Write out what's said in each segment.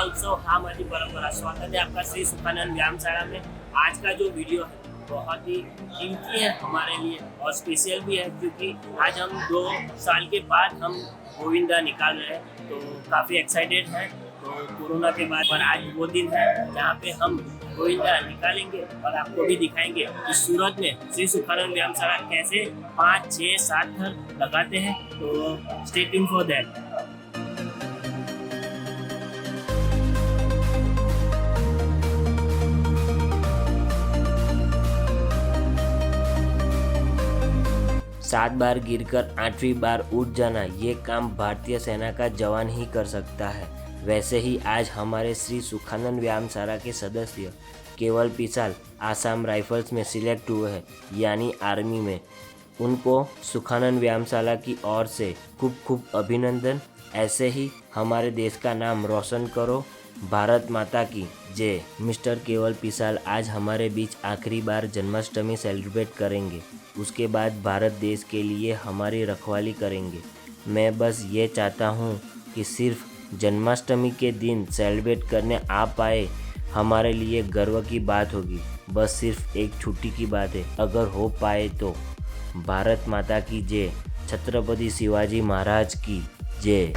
उत्सव हा माझी परंपरा। स्वागत है आपका श्री सुखानंद व्यायामशाला में। आज का जो वीडियो है बहुत ही कीमती है हमारे लिए और स्पेशल भी है, क्योंकि आज हम 2 साल के बाद हम गोविंदा निकाल रहे हैं, तो काफ़ी एक्साइटेड हैं। तो कोरोना के बाद पर आज वो दिन है जहाँ पे हम गोविंदा निकालेंगे और आपको भी दिखाएंगे कि सूरत में श्री सुखानंद व्यायामशाला कैसे 5, 6, 7 घर लगाते हैं। तो स्टे ट्यून फॉर दैट। सात बार गिरकर 8वीं बार उठ जाना, ये काम भारतीय सेना का जवान ही कर सकता है। वैसे ही आज हमारे श्री सुखानंद व्यायामशाला के सदस्य केवल पिसाल आसाम राइफल्स में सिलेक्ट हुए हैं, यानी आर्मी में। उनको सुखानंद व्यायामशाला की ओर से खूब खूब अभिनंदन। ऐसे ही हमारे देश का नाम रोशन करो। भारत माता की जय। मिस्टर केवल पिसाल आज हमारे बीच आखिरी बार जन्माष्टमी सेलिब्रेट करेंगे, उसके बाद भारत देश के लिए हमारी रखवाली करेंगे। मैं बस ये चाहता हूँ कि सिर्फ जन्माष्टमी के दिन सेलिब्रेट करने आ पाए, हमारे लिए गर्व की बात होगी। बस सिर्फ एक छुट्टी की बात है, अगर हो पाए तो। भारत माता की जय। छत्रपति शिवाजी महाराज की जय।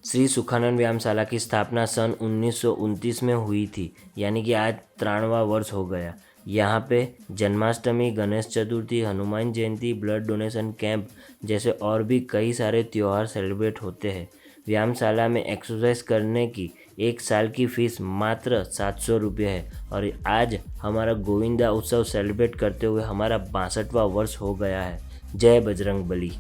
श्री सुखानंद व्यायामशाला की स्थापना सन 1929 में हुई थी, यानी कि आज 93वां वर्ष हो गया। यहाँ पे Janmashtami, Ganesh Chaturthi, Hanuman Jayanti, blood donation camp जैसे और भी कई सारे त्यौहार सेलिब्रेट होते हैं। व्यायामशाला में एक्सरसाइज करने की 1 साल की फ़ीस मात्र 700 रुपये है और आज हमारा गोविंदा उत्सव सेलिब्रेट करते हुए हमारा 62वां वर्ष हो गया है। जय बजरंग बली।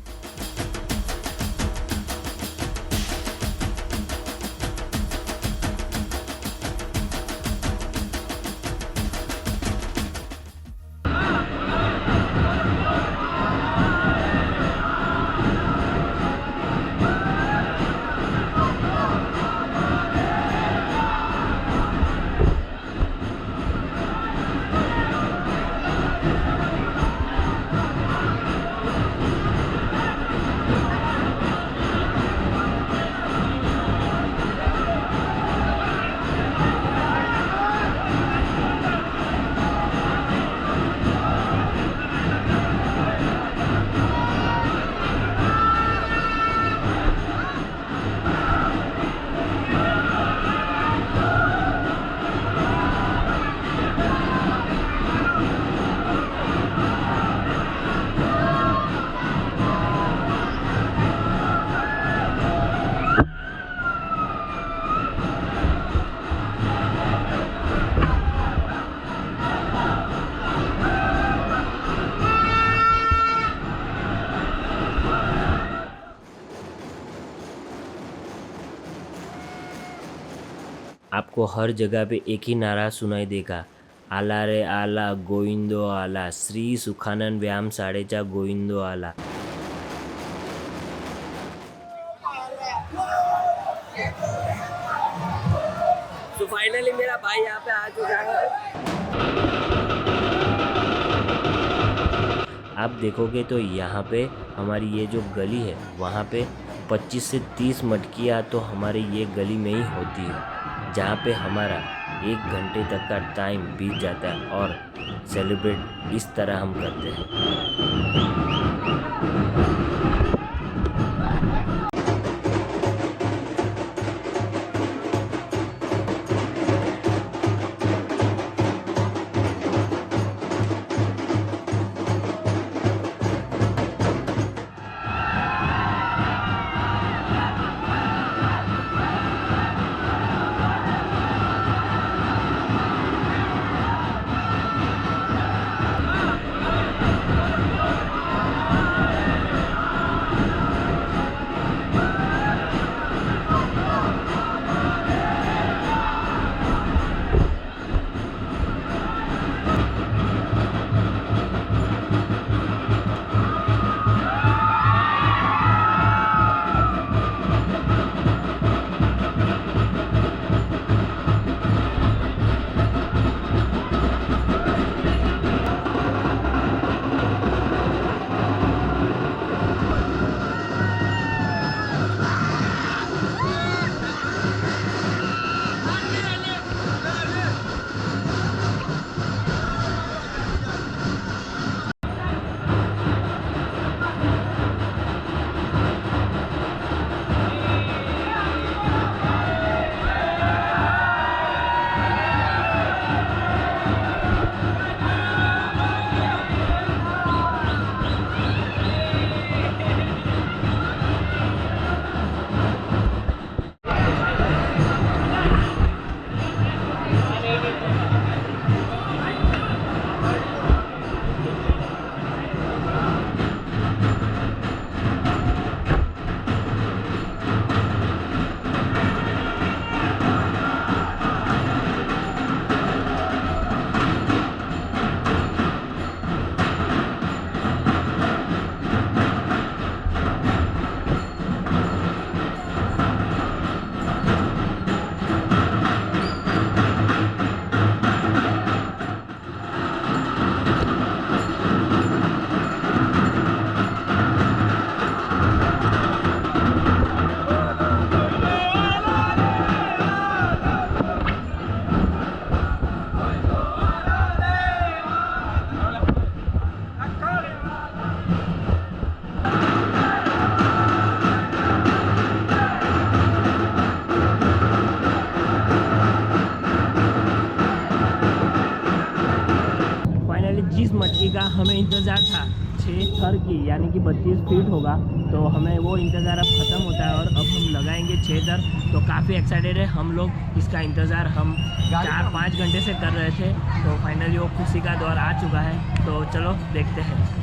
आपको हर जगह पे एक ही नारा सुनाई देगा, आला रे आला गोविंदो आला, श्री सुखानंद व्यायामशाळेचा गोविंदो आला। तो फाइनली मेरा भाई यहाँ पे आ चुका है। आप देखोगे तो यहाँ पे हमारी ये जो गली है वहाँ पे 25 से 30 मटकियाँ तो हमारे ये गली में ही होती है, जहाँ पे हमारा 1 घंटे तक का टाइम बीत जाता है और सेलिब्रेट इस तरह हम करते हैं। जिस मटकी का हमें इंतज़ार था 6 थर की यानी कि 32 फीट होगा, तो हमें वो इंतज़ार अब ख़त्म होता है और अब हम लगाएंगे 6 थर। तो काफ़ी एक्साइटेड है हम लोग, इसका इंतज़ार हम 4-5 घंटे से कर रहे थे। तो फाइनली वो खुशी का दौर आ चुका है, तो चलो देखते हैं।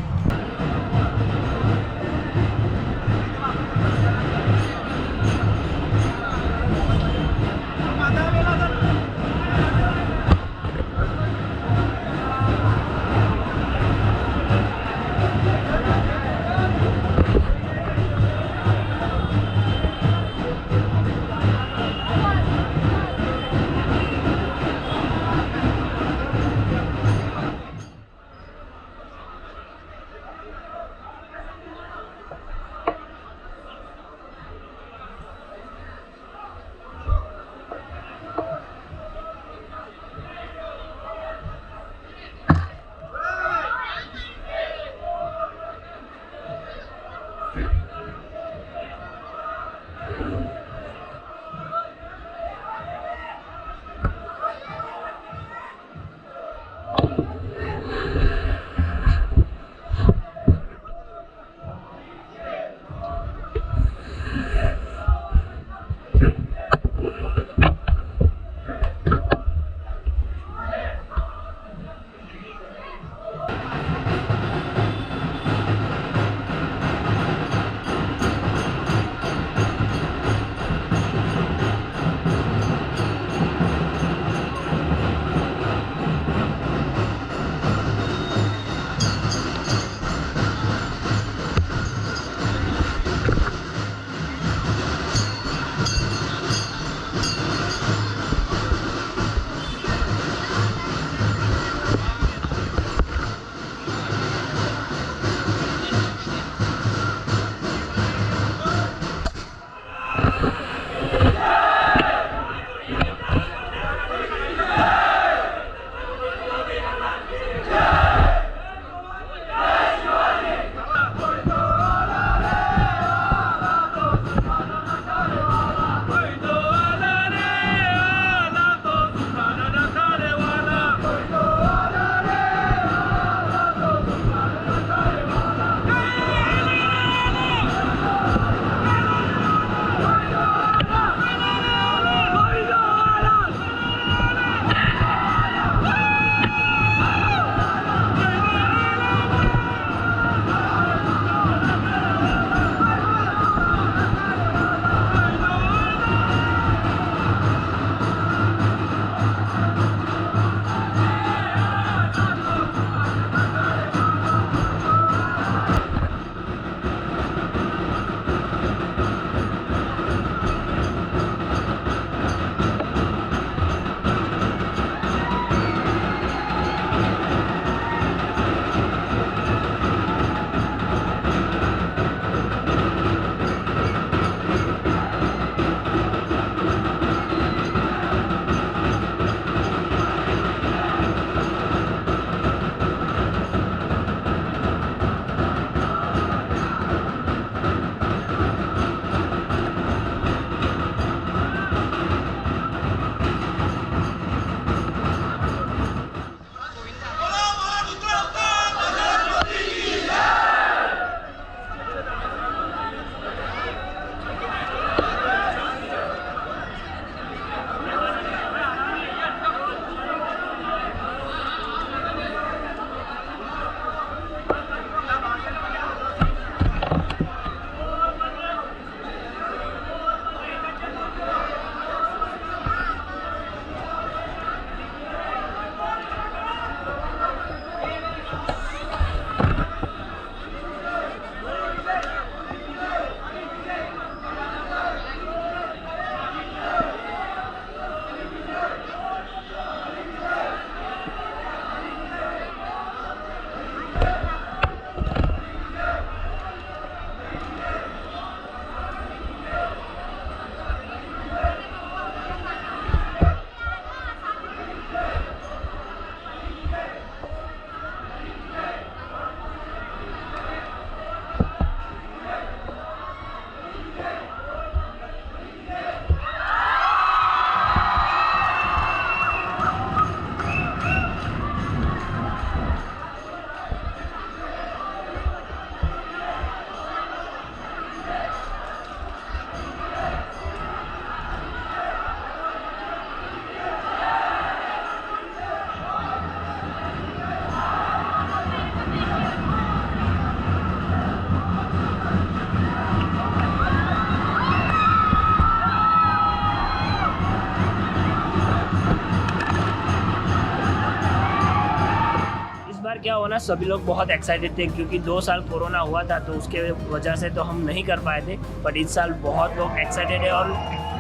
क्या हुआ ना, सभी लोग बहुत एक्साइटेड थे क्योंकि 2 साल कोरोना हुआ था तो उसके वजह से तो हम नहीं कर पाए थे। बट इस साल बहुत लोग एक्साइटेड है और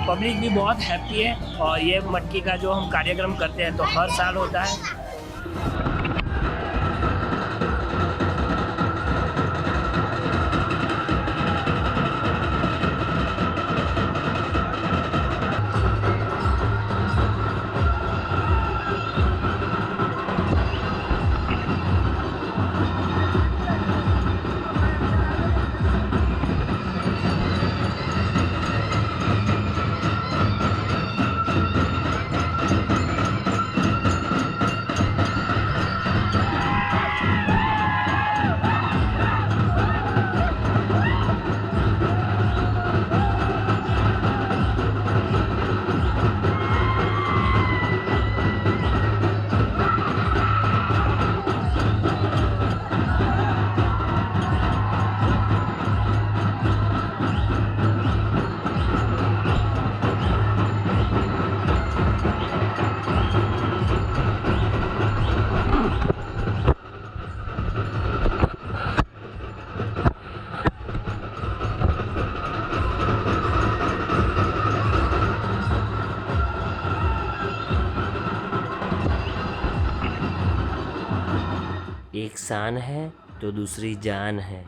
पब्लिक भी बहुत हैप्पी है। और ये मटकी का जो हम कार्यक्रम करते हैं तो हर साल होता है। एक शान है तो दूसरी जान है।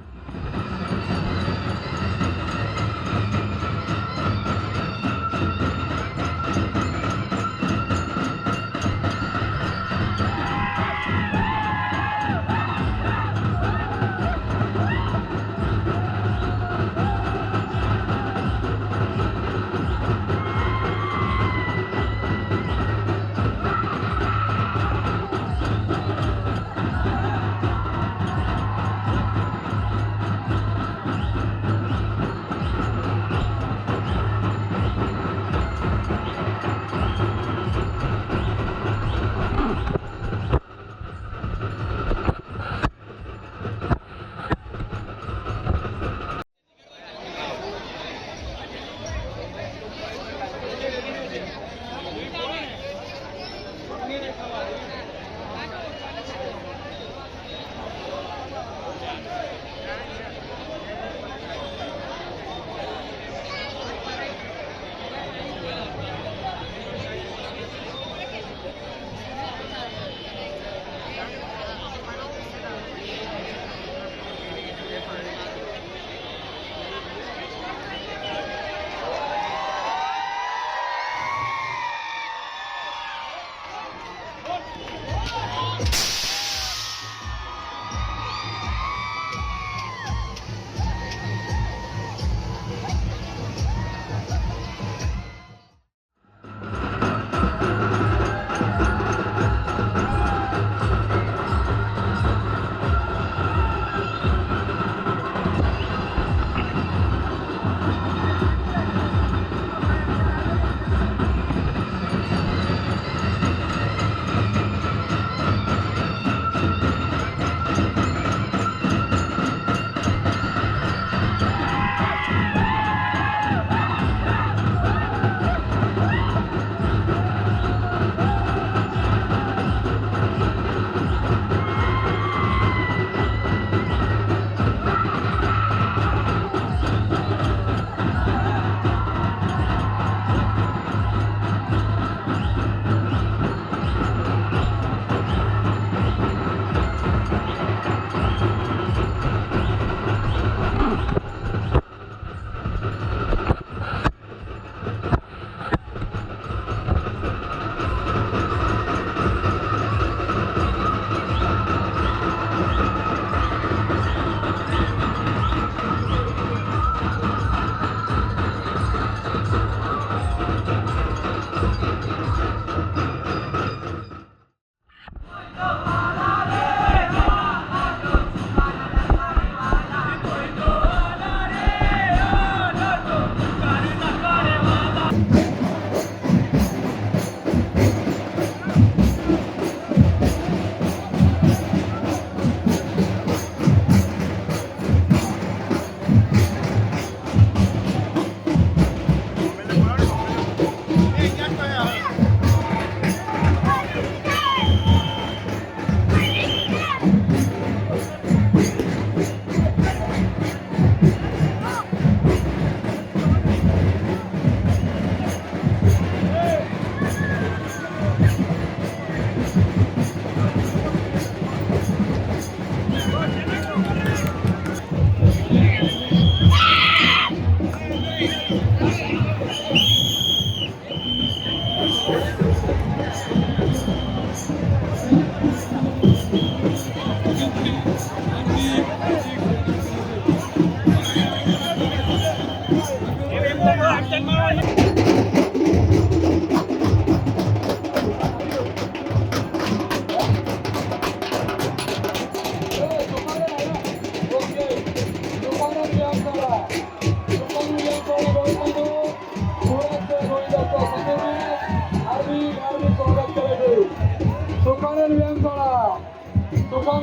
सुखानंद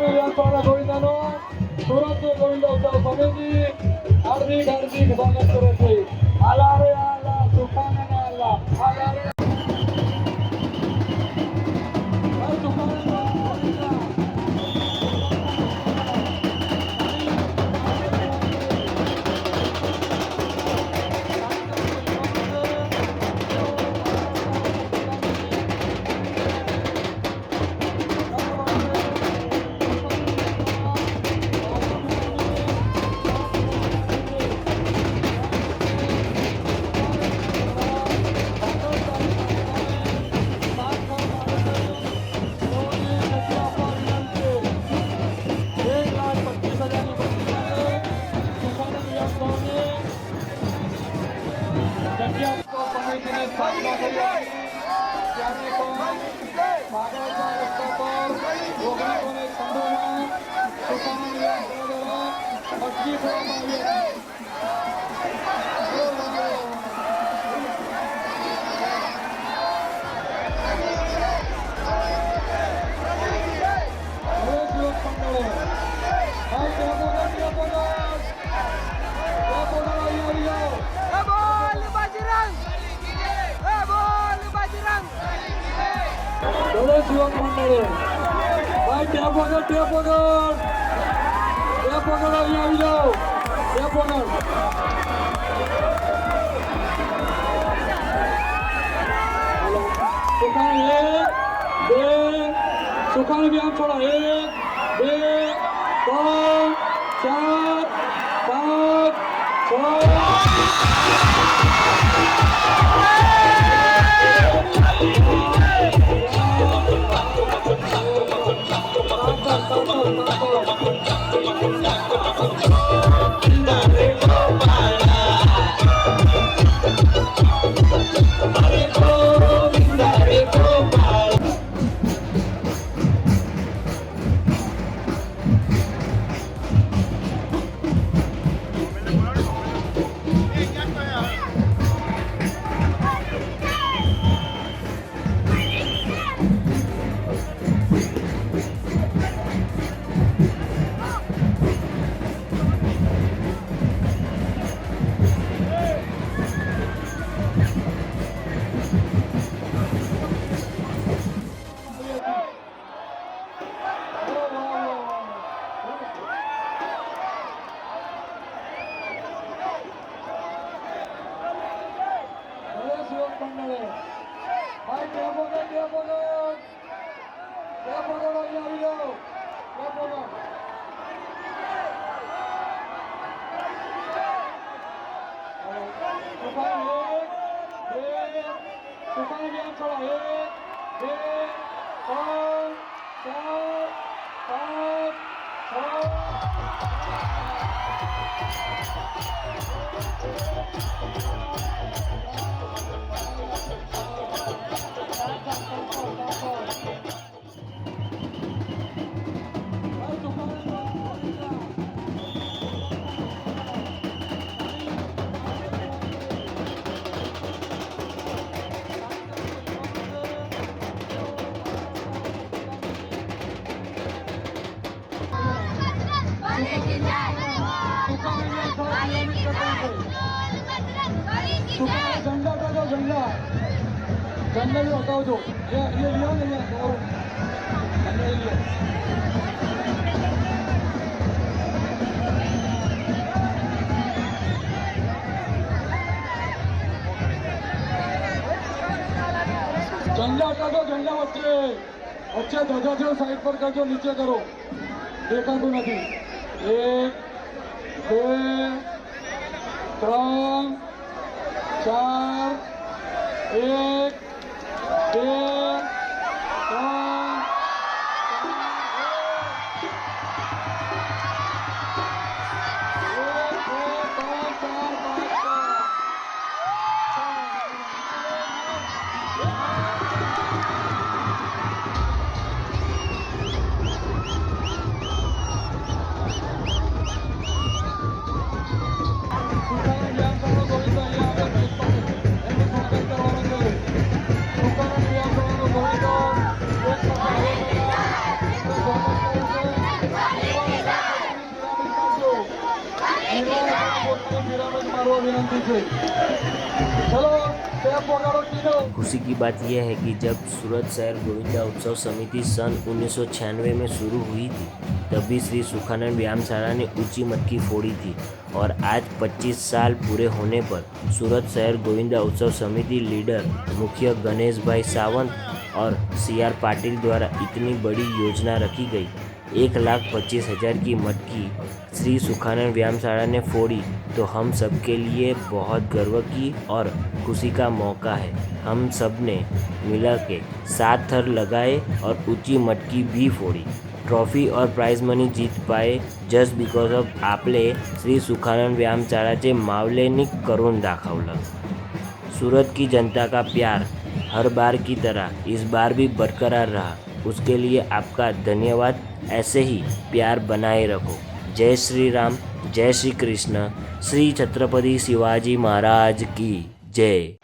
व्यायामशाळा गोविंदानो सुरत गोविंद उत्सव समिती हार्दिक स्वागत करते. आला रे आला सुखानंद आला आला रे सुखानंद गोविंदा. समितीने स्थापना केली आहे. त्याने मागाच्या रस्त्यावर दोघांकडे संपूर्ण सुखानंद व्यायामशाळेला मटकी फोडण्यात आली आहे. युवक मंडळे भाई टॅप वगैरे આવી જાઓ ટॅप વગર સુખાનંદ વ્યાયામશાળા 1 2 3 4 झंडा का झंडा झंडा भी हटाओ जो ये लिया नहीं है झंडा लिया झंडा हटा दो झंडा अच्छे ध्वजा जो साइड पर कर जो नीचे करो देखा तो नहीं 1 2 3 4 1 2 3 Sukarno विनंती से चलो स्टेप वगाड़ो तीनों। खुशी की बात यह है कि जब सूरत शहर गोविंदा उत्सव समिति सन 1996 में शुरू हुई थी तभी श्री सुखानंद व्यायामशाला ने ऊंची मटकी फोड़ी थी और आज 25 साल पूरे होने पर सूरत शहर गोविंदा उत्सव समिति लीडर मुखिया गणेश भाई सावंत और CR पाटिल द्वारा इतनी बड़ी योजना रखी गई। 1,25,000 की मटकी श्री सुखानंद व्यायामशाला ने फोड़ी तो हम सब के लिए बहुत गर्व की और खुशी का मौका है। हम सब ने मिला के 7 थर लगाए और ऊंची मटकी भी फोड़ी। ट्रॉफी और प्राइज मनी जीत पाए जस्ट बिकॉज ऑफ आपले श्री सुखानंद व्यायामशाळाचे मावलेनी करून दाखवलं। सूरत की जनता का प्यार हर बार की तरह इस बार भी बरकरार रहा, उसके लिए आपका धन्यवाद। ऐसे ही प्यार बनाए रखो। जय श्री राम, जय श्री कृष्ण, श्री छत्रपति शिवाजी महाराज की जय।